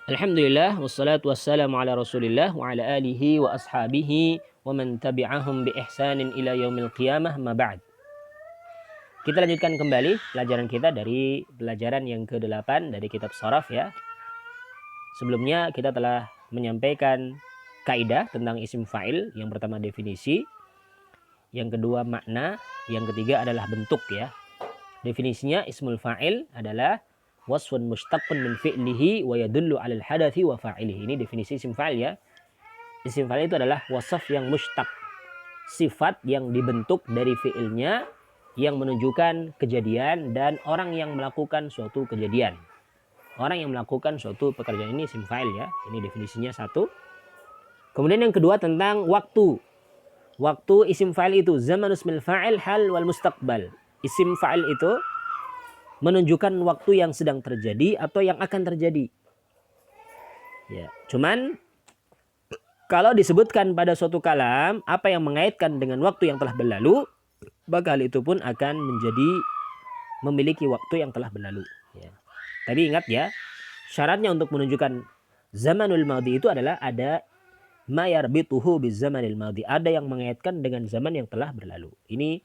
Alhamdulillah wassalatu wassalamu ala Rasulillah wa ala alihi wa ashabihi wa man tabi'ahum bi ihsanin ila yaumil qiyamah ma ba'd. Kita lanjutkan kembali pelajaran kita dari pelajaran yang ke-8 dari kitab Sharaf ya. Sebelumnya kita telah menyampaikan kaidah tentang isim fa'il. Yang pertama definisi, yang kedua makna, yang ketiga adalah bentuk ya. Definisinya ismul fa'il adalah wasfun mustaqqun min fi'lihi wa yadullu 'alal hadathi wa fa'ilihi. Ini definisi isim fa'il ya. Isim fa'il itu adalah wasaf yang mustaq, sifat yang dibentuk dari fi'ilnya yang menunjukkan kejadian dan orang yang melakukan suatu kejadian. Orang yang melakukan suatu pekerjaan ini isim fa'il ya. Ini definisinya satu. Kemudian yang kedua tentang waktu. Waktu isim fa'il itu zaman ismil fa'il hal wal mustaqbal. Isim fa'il itu menunjukkan waktu yang sedang terjadi atau yang akan terjadi. Ya, cuman kalau disebutkan pada suatu kalam apa yang mengaitkan dengan waktu yang telah berlalu, maka hal itu pun akan menjadi memiliki waktu yang telah berlalu. Ya. Tapi ingat ya, syaratnya untuk menunjukkan zamanul madhi itu adalah ada ma yarbituhu biz zamanil madhi, ada yang mengaitkan dengan zaman yang telah berlalu. Ini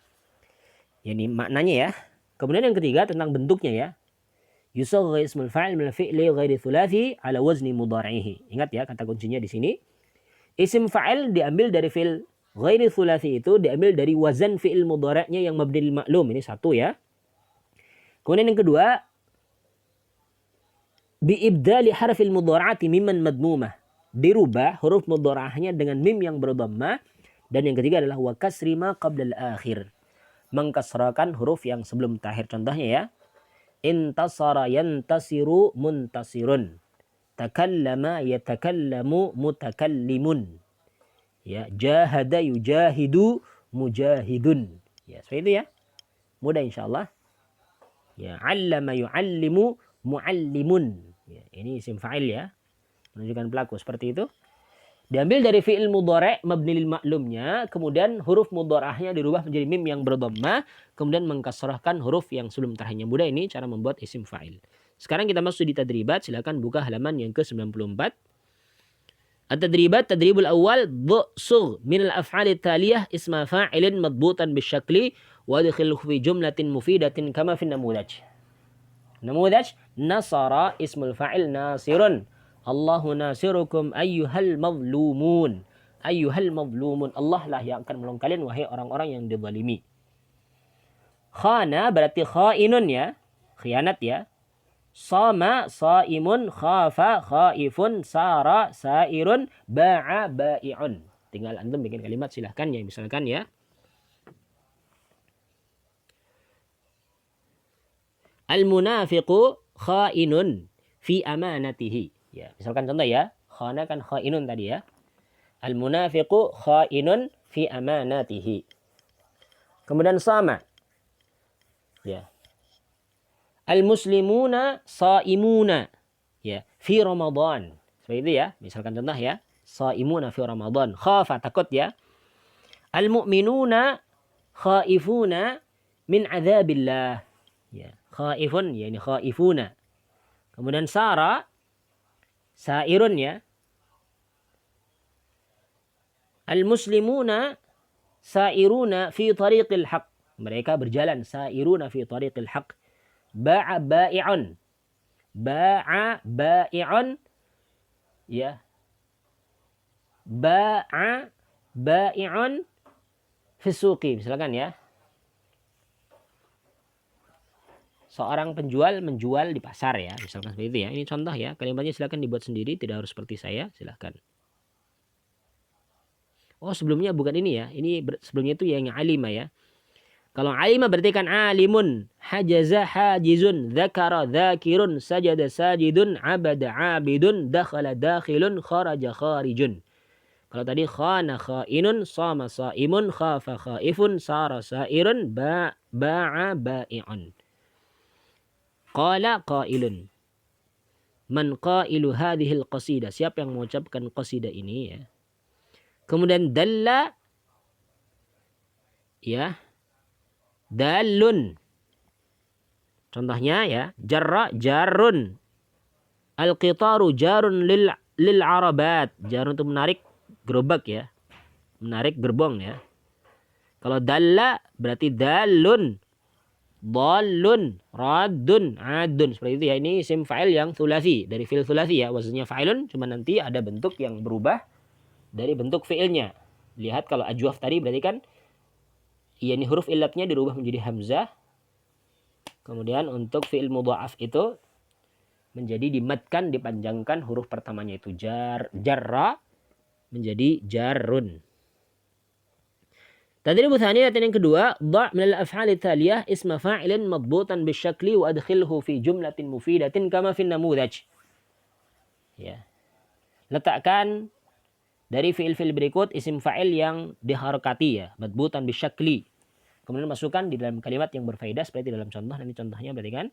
maknanya ya. Kemudian yang ketiga tentang bentuknya ya. Yusagha ismul fa'il min fi'li ghairi thulathi ala wazni mudhari'ihi. Ingat ya kata kuncinya di sini. Isim fa'il diambil dari fi'il ghairi thulathi, itu diambil dari wazan fi'il mudhari'nya yang mabnil ma'lum. Ini satu ya. Kemudian yang kedua, bi ibdali harfil mudhari'ati mimman madmumah. Dirubah huruf mudhari'ahnya dengan mim yang berdhamma. Dan yang ketiga adalah wa kasri ma qabla al-akhir. Mengkasrakan huruf yang sebelum terakhir. Contohnya ya. Intasara yantasiru muntasirun. Takallama yatakallamu mutakallimun. Ya, jahada yujahidu mujahidun. Ya, seperti itu ya. Mudah insyaallah. Ya, 'allama yu'allimu mu'allimun. Ya, ini isim fa'il ya. Menunjukkan pelaku seperti itu. Diambil dari fi'il mudhari' mabni lil ma'lumnya, kemudian huruf mudhari'ahnya dirubah menjadi mim yang berdhamma, kemudian mengkasrahkan huruf yang sebelum terakhirnya. Mudah ini cara membuat isim fa'il. Sekarang kita masuk di tadribat, silakan buka halaman yang ke-94. At-tadribat, tadribul awal, dhu'sugh min al-af'ali taliyah isma fa'ilin madbutan bisyakli wa adkhilhu fi jumlatin mufidatin kama fi namudaj. Namudaj, nasara ismul fa'il nasirun. Allahu nasirukum ayyuhal mazlumun. Ayyuhal mazlumun. Allah lah yang akan menolong kalian wahai orang-orang yang dizalimi. Khana berarti khainun ya. Khianat ya. Sama saimun, khafa khaifun, sara sairun, ba'a ba'i'un. Tinggal antum bikin kalimat silahkan ya. Misalkan ya. Al-munafiqu khainun fi amanatihi. Ya, misalkan contoh ya, khana kan khainun tadi ya. Al-munafiqu khainun fi amanatihi. Kemudian sama. Ya. Al-muslimuna saimuna. Ya, fi Ramadan. Seperti itu ya. Misalkan contoh ya, saimuna fi Ramadan. Khafa takut ya. Al-mu'minuna khaifuna min adzabillah. Ya, khaifun ya ini khaifuna. Kemudian sara sairun ya. Al-muslimuna sairuna fi tariqil haq. Mereka berjalan sairuna fi tariqil haq. Ba'a ba'i'un. Ba'a ba'i'un ya. Ba'a ba'i'un fi suqi. Misalkan ya. Seorang penjual menjual di pasar ya, misalkan seperti itu ya. Ini contoh ya, kalimatnya silakan dibuat sendiri, tidak harus seperti saya, silakan. Oh sebelumnya bukan ini ya, ini sebelumnya itu yang alima ya. Kalau alima berarti kan alimun, hajaza hajizun, dzakara dzakirun, sajada sajidun, abada abidun, dakhala dakhilun, kharaja kharijun. Kalau tadi khana khainun, sama saimun, khafa khaifun, sara sairun, ba'a ba'i'un. Qala qailun. Man qailu hadhil qasidah. Siapa yang mengucapkan qasidah ini ya. Kemudian dalla ya. Dalun. Contohnya ya, jarra jarrun. Al-qitaru jarun lil arabat. Jarun itu menarik gerobak ya. Menarik gerbong ya. Kalau dalla berarti dalun, dallun, radun, adun. Seperti itu ya. Ini isim fa'il yang thulathi. Dari fi'il thulathi ya. Wazannya fa'ilun. Cuma nanti ada bentuk yang berubah dari bentuk fi'ilnya. Lihat kalau ajwaf tadi berarti kan ya ini huruf illatnya dirubah menjadi hamzah. Kemudian untuk fi'il mudha'af itu menjadi dimatkan, dipanjangkan huruf pertamanya itu jarra menjadi jarrun. Tadribu tsaniyah yang kedua, dha' min al-af'al thaliyah isma fa'ilin madbutan bisyakli wa adkhilhu fi jumlatin mufidatin kama fi namudhaj. Ya. Letakkan dari fi'il-fi'il berikut isim fa'il yang diharakati ya, madbutan bisyakli. Kemudian masukkan di dalam kalimat yang berfaedah seperti dalam contoh. Nanti contohnya berarti kan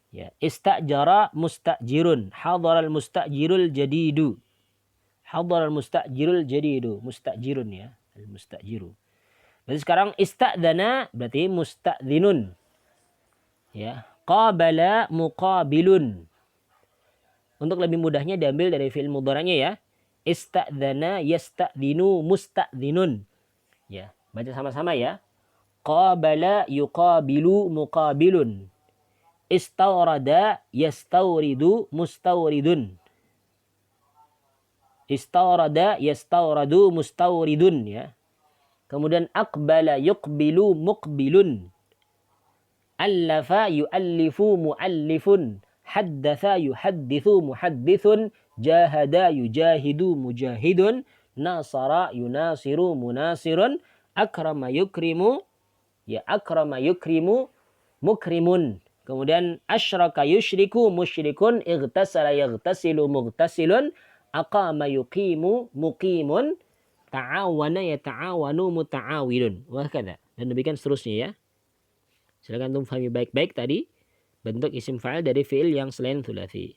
ya, istajara mustajirun, hadaral mustajirul jadidu. Hadaral mustajirul jadidu, mustajirun ya. Al-mustajiru. Berarti sekarang ista'dana berarti musta'dzinun. Ya, qabala muqabilun. Untuk lebih mudahnya diambil dari fi'il mudharanya ya. Ista'dana yasta'dzinu musta'dzinun. Ya, baca sama-sama ya. Qabala yuqabilu muqabilun. Istawrada yastawridu mustawridun. Istawrada yastawradu mustawridun ya. Kemudian aqbala yuqbilu muqbilun. Allafa yuallifu muallifun. Haddatha yuhaddithu muhaddithun. Jahada yujahidu mujahidun. Nasara yunasiru munasirun. Akrama yukrimu ya akrama yukrimu mukrimun. Kemudian asyraka yusyriku musyrikun. Ightasala yaghtasilu mughtasilun. Aqama yuqimu muqimun, ta'awana yata'awanu muta'awilun. Wahkadha. Dan demikian seterusnya ya. Silakan antum fahami baik-baik tadi bentuk isim fa'il dari fi'il yang selain thulathi.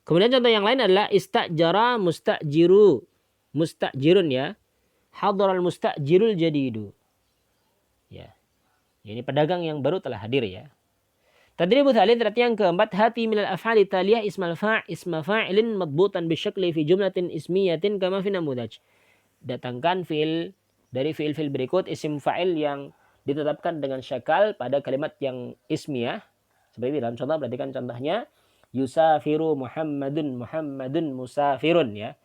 Kemudian contoh yang lain adalah istajara mustajiru. Mustajirun ya. Hadaral mustajirul jadidu. Ya. Ini pedagang yang baru telah hadir ya. Tadribu tsalits yang keempat, hati minal af'ali taliyah isma fa'ilin madbutan bisyakli fi jumlatin ismiyatin kama fi namudhaj. Datangkan fi'il dari fi'il berikut isim fa'il yang ditetapkan dengan syakal pada kalimat yang ismiyah. Seperti dalam contoh, berarti kan contohnya yusafiru Muhammadun musafirun ya.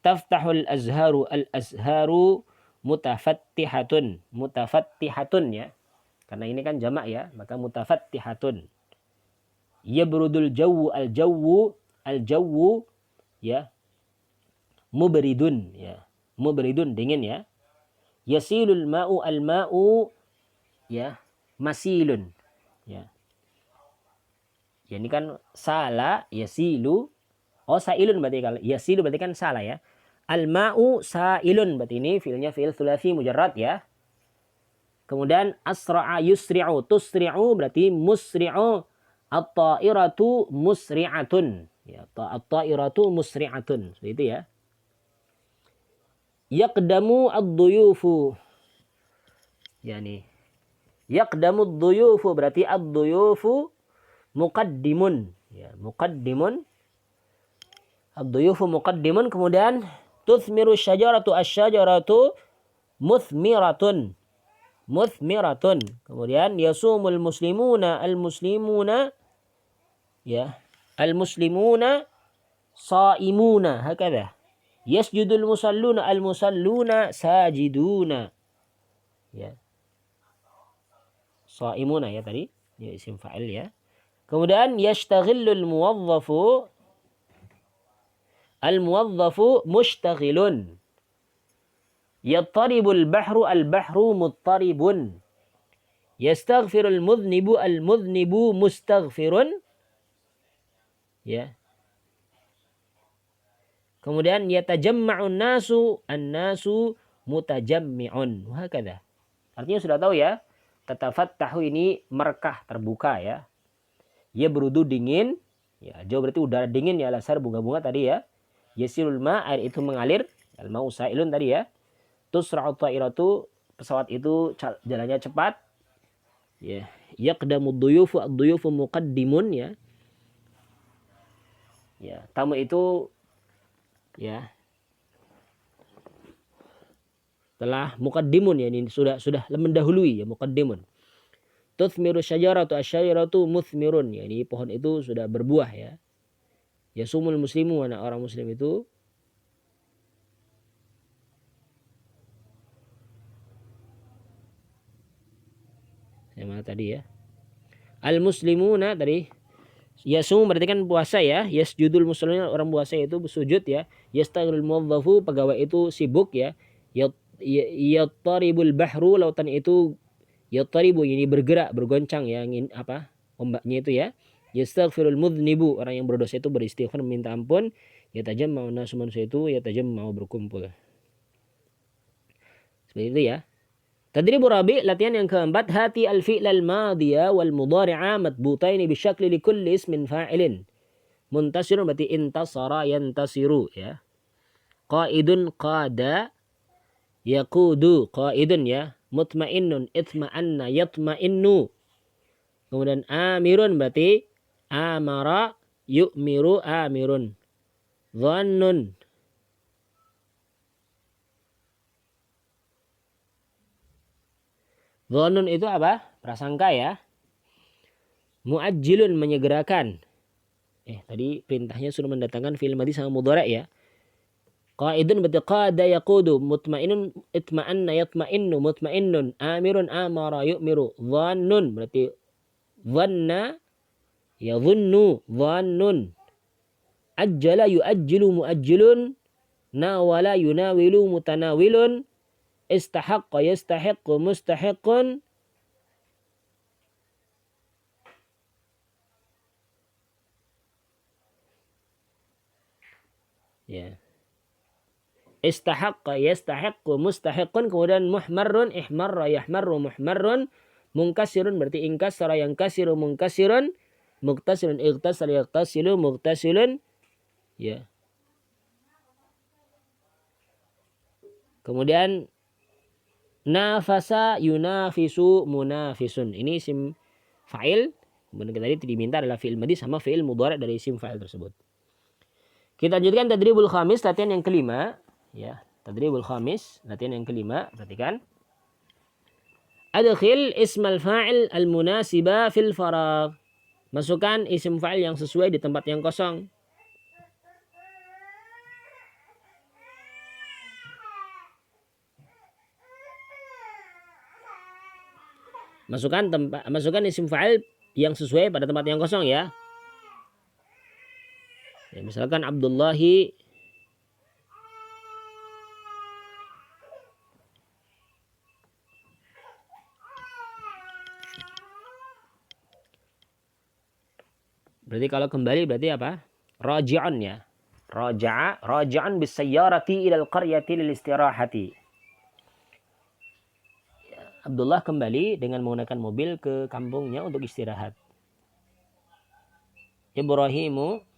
Taftahul azharu mutafattihatun ya. Karena ini kan jamak ya, maka mutafattihatun. Yabrudul jawwu al-jawwu ya. Mubridun ya. Mubridun dingin ya. Yasilul ma'u al-ma'u ya, masilun ya. Ya ini kan sala yasilu. Oh sailun berarti kalau yasilu berarti kan salah ya. Al-ma'u sailun berarti ini fiilnya fiil thulathi mujarrad ya. Kemudian asra'a yusri'u, tusri'u berarti musri'u, at-ta'iratu musri'atun. Ya, at-ta'iratu musri'atun. Seperti itu ya. Yaqdamu ad-duyufu. Yani yaqdamu ad-duyufu berarti ad-duyufu muqaddimun. Ya, muqaddimun. Ad-duyufu muqaddimun. Kemudian tuthmiru syajaratu asy-syajaratu muthmiratun. Muthmiratun. Kemudian yasumul muslimuna al-muslimuna ya, al-muslimuna saimuna, hakadha. Yasjudul musalluna al-musalluna sajiduna. Ya. Saimuna ya tadi, ya isim fa'il ya. Kemudian yashtaghillul muwadzafu al-muwadzafu mushtaghilun. Yattaribul bahru al-bahru muttaribun. Yastaghfirul mudhnibu al-mudhnibu mustaghfirun. Ya. Kemudian yatajamma'un nasu an-nasu mutajammi'un. Wahakadha. Artinya sudah tahu ya. Tatafattahu ini merekah, terbuka ya. Ya berudu dingin. Ya, jauh berarti udara dingin ya, lasar bunga-bunga tadi ya. Yasilul ma, air itu mengalir. Al-ma'u sa'ilun tadi ya. Tusra'u ta'iratu, pesawat itu jalannya cepat. Ya, yaqdamu ad-duyufu muqaddimun ya. Ya, tamu itu ya telah muqaddimun ya, ini sudah mendahului ya, muqaddimun. Tuthmiru syajaratu asyajaratu muthmirun ya, ini pohon itu sudah berbuah ya. Ya sumul muslimu, mana orang muslim itu yang mana tadi ya. Al muslimuna tadi yasum berarti kan puasa ya. Yasjudul muslimuna, orang puasa itu bersujud ya. Yastaghilul muwadzafu, pegawai itu sibuk ya. Yattaribul bahru, lautan itu yattaribu, ini bergerak, bergoncang ya, angin apa? Ombaknya itu ya. Yastaghfirul mudhnibu, orang yang berdosa itu beristighfar meminta ampun. Yatajamma'u nasu, manusia itu yatajamma'u berkumpul. Seperti itu ya. Tadribu rabi', latihan yang keempat, hati al-fi'l al-madiyah wal mudhari'a matbutaini bisyakli likulli ismin fa'ilin. Muntasirun berarti intasara yantasiru ya. Qaidun qada yaqudu, qaidun ya. Mutmainnun itma'anna yatma'innu. Kemudian amirun berarti amara yu'miru amirun. Dhannun, dhannun itu apa? Prasangka ya. Muajjilun, menyegerakan. Tadi perintahnya sudah mendatangkan fi'il madhi sama mudhari' ya. Qaidun berarti qada yaqudu, mutmainnun itma'anna yatma'innu, mutmainnun amirun amara yu'miru. Dhannun berarti dhanna yadhunnu, dhannun. Ajjala yuajjilu muajjilun, nawala yunawilu mutanawilun, istahaqqa yastahiqqu mustahiqqun. Ya. Istahaqqa yastahiqqu mustahiqqun, kemudian muhmarrun ihmarra yahmarru muhmarrun, munkasirun berarti inkasara yankasiru munkasirun, muktasirun ightasara yaghtasilu mughtasilun ya. Kemudian nafasa yunafisu munafisun, ini isim fa'il. Kemudian tadi diminta adalah fi'il madhi sama fi'il mudhari' dari isim fa'il tersebut. Kita lanjutkan tadribul khamis, latihan yang kelima ya. Tadribul khamis, latihan yang kelima, perhatikan. Adkhil ismal fa'il al-munasiba fil faragh. Masukkan isim fa'il yang sesuai di tempat yang kosong. Masukkan isim fa'il yang sesuai pada tempat yang kosong ya. Misalkan Abdullahi berarti kalau kembali berarti apa? Raji'un ya. Raja'an bis sayyarati ila al-qaryati lil istirahati. Abdullah kembali dengan menggunakan mobil ke kampungnya untuk istirahat. Ibrahimu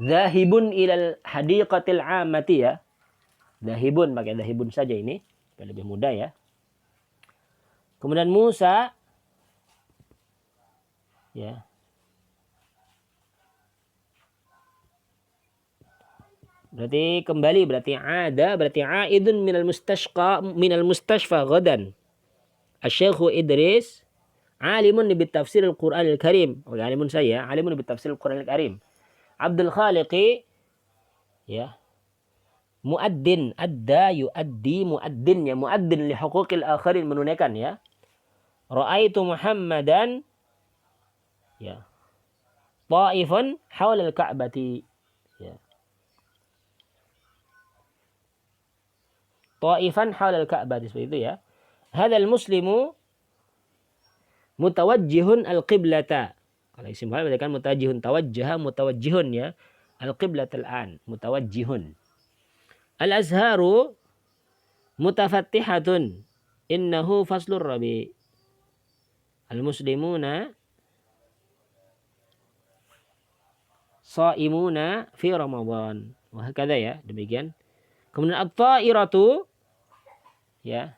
Zahibun ilal hadiqatil amati ya. Zahibun, pakai zahibun saja ini. Lebih mudah ya. Kemudian Musa ya. Berarti kembali, berarti ada, berarti aidun minal mustashfa ghadan. Asy-Syaikh Idris alimun bi tafsir al-Qur'an al-Karim. Oh, alimun saya, alimun bi tafsir al-Qur'an al-Karim. Abdul Khaliqi ya. Muaddin, adda yuaddi, muaddin ya, muaddin li huquqil akharin, menunaikan ya. Ra'aitu Muhammadan ya. Ta'ifan haula al-Ka'bati ya. Ta'ifan haula al-Ka'bati, seperti itu ya. Hadzal muslimu mutawajjihun al-qiblata. Kalau isim fa'il berarti kan mutawajjihun, tawajjaha mutawajjihun ya. Al-qiblat al-an, mutawajjihun. Al-azharu mutafattihatun. Innahu faslur rabi. Al-muslimuna shaimuna fi Ramadan. Wah, kada ya, demikian. Kemudian at-ta'iratu ya.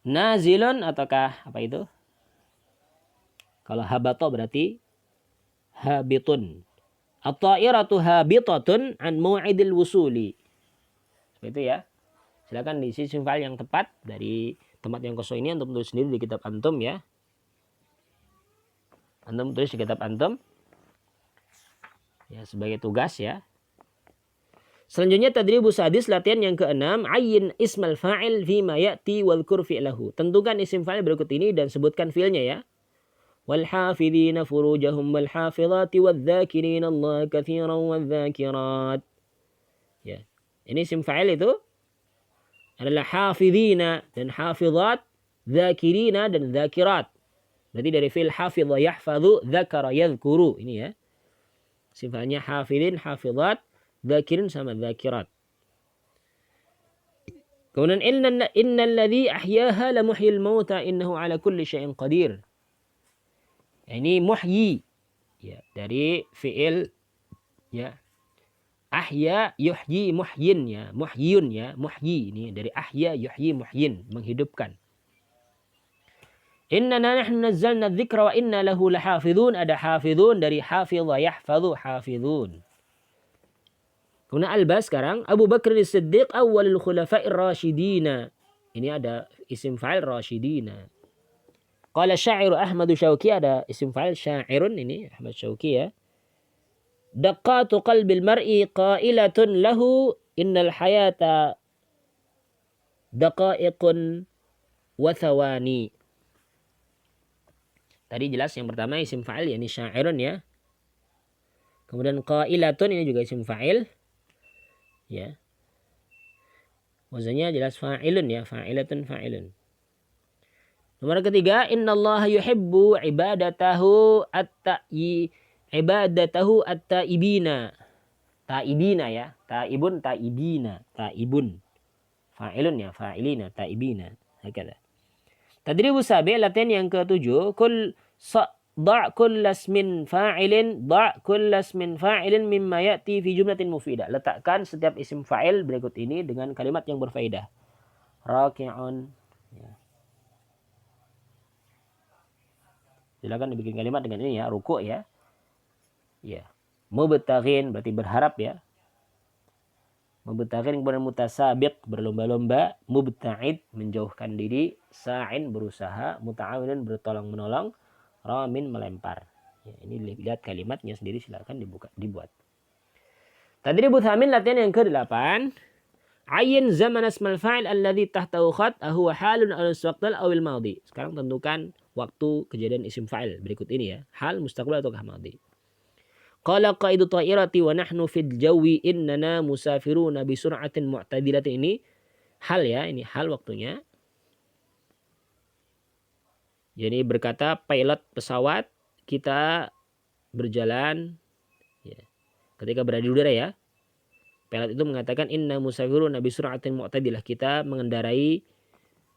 Nazilun ataukah apa itu? Kalau habato berarti habitun. At-ta'iratu habitatun an mau'idil wusuli. Seperti itu ya. Silakan diisi isim fa'il yang tepat dari tempat yang kosong ini antum tulis sendiri di kitab antum ya. Antum tulis di kitab antum. Ya, sebagai tugas ya. Selanjutnya tadribus sadis, latihan yang keenam, ayyin ismal fa'il fima ya'ti wadhkur fi'lahu. Tentukan isim fa'il berikut ini dan sebutkan fi'ilnya ya. Wal hafidhina furujahum wal hafidhati wadh-dhakirina Allah katsiran wadh-dhakirat. Ya. Ini isim fa'il itu adalah hafidhina dan hafidhat, dzakirina dan dzakirat. Berarti dari fi'il hafidha yahfadhu, dzakara yadhkuru. Ini ya. Isim fa'ilnya hafidhin, hafidhat, dzakirin sama dzakirat. Kemudian innal ladzi ahyaha la muhyil mauta innahu ala kulli syai'in qadir. Ini muhyi ya, dari fi'il ya. Ahya yuhyi muhyin ya, muhyun ya, muhyi ini dari ahya yuhyi muhyin, menghidupkan. Innana nahnu nazzalna dzikra wa inna lahu lahafizun, ada hafizun dari hafidha yahfadhu hafizun. Kemudian albas sekarang Abu Bakr as-Siddiq awwalul khulafa'ir rasyidina. Ini ada isim fa'il rasyidina. Qala syairu Ahmad Syauqi, ada isim fa'il syairun ini Ahmad Syauqi ya. Daqatu qalbil mar'i qailatun lahu innal hayata daqaiqun wa thawani. Tadi jelas yang pertama isim fa'il yakni syairun ya. Kemudian qailatun ini juga isim fa'il ya. Wazannya jelas fa'ilun ya, fa'ilatun fa'ilun. Nomor ketiga, innallaha yuhibbu ibadatahu at-ta'ibina. Ta'ibina ya, ta'ibun ta'ibina, ta'ibun. Fa'ilun ya, fa'ilina, ta'ibina. Hakala. Tadribu sabi, latihan yang ketujuh, da' kullas min fa'ilin mimma ya'ti fi jumlatin mufidah. Letakkan setiap isim fa'il berikut ini dengan kalimat yang berfaedah. Raki'un ya. Silakan dibikin kalimat dengan ini ya, ruku' ya. Ya. Mubtaghin berarti berharap ya. Mubtaghin kemudian mutasabiq berlomba-lomba, mubta'id menjauhkan diri, sa'in berusaha, muta'awinin bertolong menolong, ramin melempar. Ya, ini lihat kalimatnya sendiri, silakan dibuat. Tadribu tsamin, latihan yang ke-8. Ayyin zaman asmal fa'il alladhi tahtahu khat huwa halun aw mustaqbal aw al-madhi. Sekarang tentukan waktu kejadian isim fa'il berikut ini ya. Hal, mustaqbal ataukah madhi. Qala qaidu ta'irati wa nahnu fil jawi innana musafiruna bi sur'atin mu'tadilatin. Ini hal ya, ini hal waktunya. Jadi berkata pilot pesawat, kita berjalan ya, ketika berada di udara ya. Pilot itu mengatakan inna musafiruna bi sur'atin mu'tadilah, kita mengendarai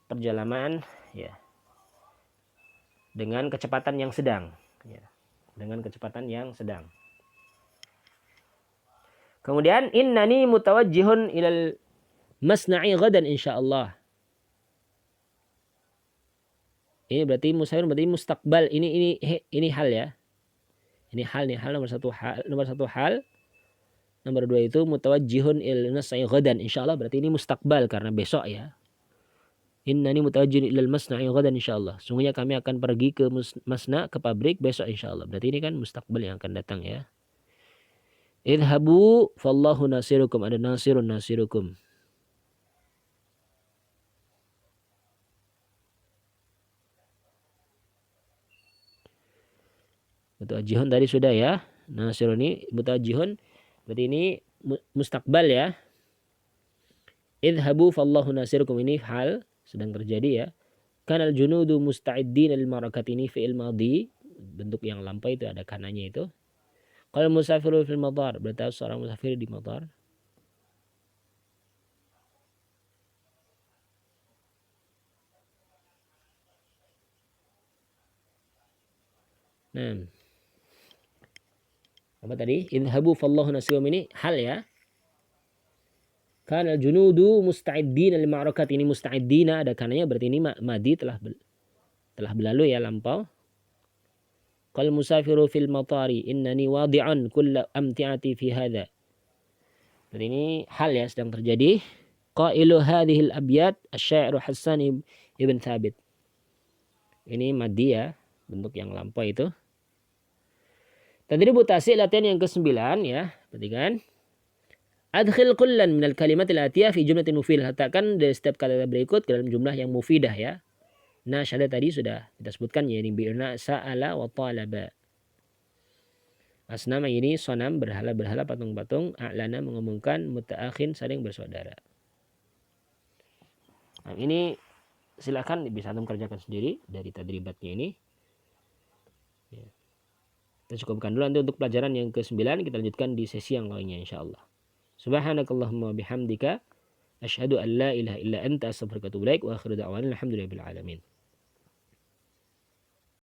perjalanan ya dengan kecepatan yang sedang ya, dengan kecepatan yang sedang. Kemudian innani mutawajjihun ilal masna'i ghadan insyaallah. Ini berarti musafir berarti mustaqbal. Ini hal ya. Ini hal nih, hal nomor satu hal. Nomor dua itu mutawajjihun ilal masna'i ghadan insyaallah, berarti ini mustaqbal karena besok ya. Innani mutawajjihun ilal masna'i ghadan insyaallah. Sungguhnya kami akan pergi ke masna, ke pabrik besok insyaallah. Berarti ini kan mustaqbal yang akan datang ya. Idhabu fallahu nasirukum, ada nasirun nasirukum. Mutawajjihun tadi sudah ya. Nasirun ini mutawajjihun berarti ini mustaqbal ya. Idhabu fallahu nasirukum, ini hal sedang terjadi ya. Kanal junudu musta'iddin lil marakat, ini fi'il madhi, bentuk yang lampau itu ada kananya itu. Kalau musafiru fil madar, berarti seorang musafir di madar. Nah, apa tadi? Idhabu fallahu nasirukum, ini hal ya. Kana junudu musta'iddina lil ma'rakat. Ini musta'iddina ada kananya berarti ini madi telah berlalu ya, lampau. Qal musafiru fil matari innani wadi'an kulla amti'ati fi hadha. Berarti ini hal ya, sedang terjadi. Qailu hadhil abyat asy-syair Hassan ibn Thabit. Ini madi ya, bentuk yang lampau itu. Tadrib tasik latihan yang ke-9 ya, perhatikan. Adkhil kullan minal kalimatil atiyah fi jumlatin mufidah. Letakkan dari setiap kata berikut ke dalam jumlah yang mufidah ya. Nasyada tadi sudah kita sebutkan ya, ini bi'na sa'ala wa talaba. Asnama ini sonam, berhala-berhala, patung-patung. A'lana mengumumkan, muta'akhin saling bersaudara. Nah, ini silakan bisa antum kerjakan sendiri dari tadribatnya ini. Ya. Kita cukupkan dulu, nanti untuk pelajaran yang ke-9 kita lanjutkan di sesi yang lainnya insyaallah. Subhanakallahumma bihamdika asyhadu an la ilaha illa anta astaghfiruka wa atubu ilaik wa akhiru da'wana alhamdulillahi rabbil alamin.